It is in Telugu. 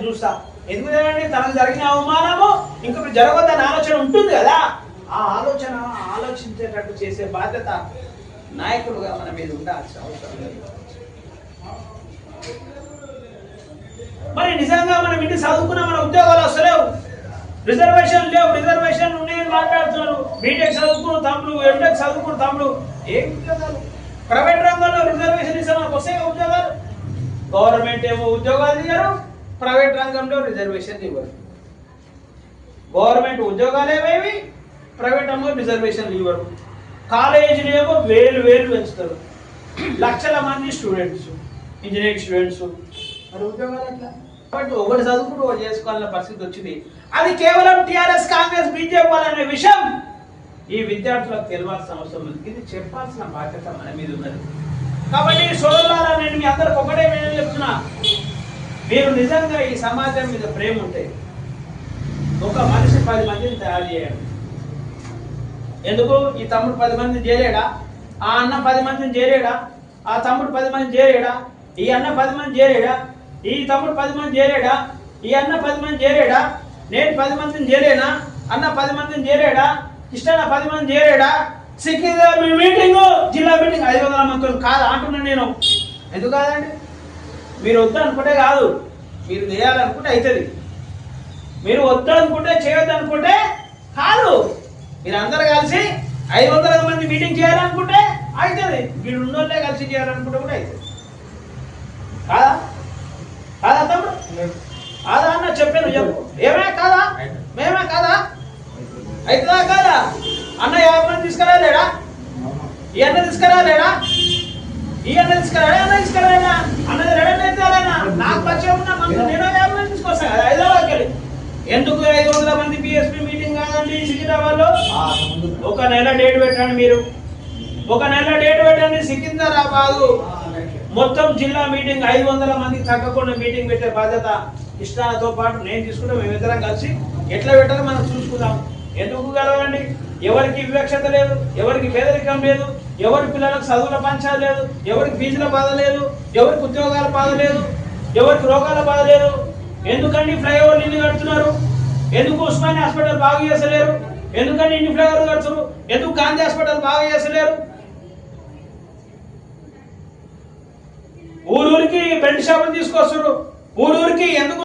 చూస్తా. ఎందుకంటే తనకు జరిగిన అవమానము ఇంకొకటి జరగవద్దని ఆలోచన ఉంటుంది కదా. ఆ ఆలోచన ఆలోచించేటట్టు చేసే బాధ్యత నాయకులుగా మన మీద ఉండాల్సిన అవసరం లేదు. మరి నిజంగా మనం ఇంటి చదువుకున్న మన ఉద్యోగాలు వస్తలేవు, రిజర్వేషన్ లేవు. రిజర్వేషన్ ఉన్నాయని మాట్లాడుతున్నారు. బీటెక్ చదువుకున్న తమ్ముడు, ఎంటెక్ చదువుకున్న తమ్ముడు, ఏం ఉద్యోగాలు? ప్రైవేట్ రంగంలో రిజర్వేషన్ ఇస్తే మనకు వస్తాయి ఉద్యోగాలు. గవర్నమెంట్ ఏమో ఉద్యోగాలు ఇవ్వరు, ప్రైవేట్ రంగంలో రిజర్వేషన్ ఇవ్వరు. గవర్నమెంట్ ఉద్యోగాలు ఏమేవి, ప్రైవేట్ రంగంలో రిజర్వేషన్లు ఇవ్వరు. కాలేజీలు ఏమో వేలు పెంచుతారు. లక్షల మంది స్టూడెంట్స్, ఇంజనీరింగ్ స్టూడెంట్స్, మరి ఉద్యోగాలు ఎట్లా? కాబట్టి ఒకటి చదువుకుంటూ ఒకటి చేసుకోవాలనే పరిస్థితి వచ్చింది. అది కేవలం టీఆర్ఎస్, కాంగ్రెస్, బీజేపీ వాళ్ళనే విషయం ఈ విద్యార్థులకు తెలియాల్సిన అవసరం ఉంది. ఇది చెప్పాల్సిన బాధ్యత మన మీద ఉన్నది. కాబట్టి సోదరులారా, నేను మీ అందరికి ఒకటే చెప్తున్నా, మీరు నిజంగా ఈ సమాజం మీద ప్రేమ ఉంటే ఒక మనిషి 10 మందిని తయారు చేయండి. ఎందుకు? ఈ తమ్ముడు 10 మందిని చేరేడా, ఆ అన్న 10 మందిని చేరేడా, ఆ తమ్ముడు 10 మంది చేరేడా, ఈ అన్న 10 మంది చేరేడా, ఈ తమ్ముడు 10 మంది చేరేడా, ఈ అన్న 10 మంది చేరేడా, నేను 10 మందిని చేరేనా, అన్న 10 మందిని చేరేడా, ఇష్టన్న 10 మంది చేరేడా, సికింద్రాబాద్ మీటింగ్, జిల్లా మీటింగ్ 500 మందితో కాదు అంటున్నా నేను. ఎందుకు కాదండి? మీరు వద్దనుకుంటే కాదు, మీరు చేయాలనుకుంటే అవుతుంది. మీరు వద్దనుకుంటే చేయొద్దనుకుంటే కాదు. మీరు అందరు కలిసి 500 మంది మీటింగ్ చేయాలనుకుంటే అవుతుంది. వీళ్ళు ఉన్నోళ్ళే కలిసి చేయాలనుకుంటే కూడా అవుతుంది. కాదా? కాదా తమ్ముడు? కాదా అన్న చెప్పాను, చెప్పు. ఏమే కాదా? మేమే కాదా? అవుతుందా కాదా? అన్న 50 మంది తీసుకురాలేడా? ఈ అన్న తీసుకురాలేడా? ఈ అన్న తీసుకురాడా? అన్న తీసుకురాలేడా? అన్నది రెడీ రాలేనా? నాకు పరిచయం ఉన్న మంది నేను 50 మంది తీసుకొస్తాను కదా హైదరాబాద్కి వెళ్ళి. ఎందుకు 500 మంది పిఎస్పీ మీటింగ్ కాదండి సికింద్రాబాద్ లో? ఒక నెల డేట్ పెట్టండి. మీరు ఒక నెల డేట్ పెట్టండి. సికింద్రాబాద్ మొత్తం జిల్లా మీటింగ్ 500 మందికి తగ్గకుండా మీటింగ్ పెట్టే బాధ్యత ఇష్టాలతో పాటు నేను తీసుకుంటాం. మేమిద్దరం కలిసి ఎట్లా పెట్టాలో మనం చూసుకుందాం. ఎందుకు కలవండి? ఎవరికి వివక్షత లేదు, ఎవరికి పేదరికం లేదు, ఎవరి పిల్లలకు చదువుల పంచాలు లేదు, ఎవరికి ఫీజుల బాధ లేదు, ఎవరికి ఉద్యోగాల బాధ లేదు, ఎవరికి రోగాల బాధ లేదు. ఎందుకండి ఫ్లైఓవర్లు ఇన్ని కడుతున్నారు? ఎందుకు ఉస్మానియా హాస్పిటల్ బాగా చేసలేరు? ఎందుకండి ఇన్ని ఫ్లైఓవర్లు కడుతున్నారు? ఎందుకు గాంధీ హాస్పిటల్ బాగా చేసలేరు? ఊరూరికి బెల్ట్ షాపులు తీసుకొస్తారు. ఊరూరికి ఎందుకు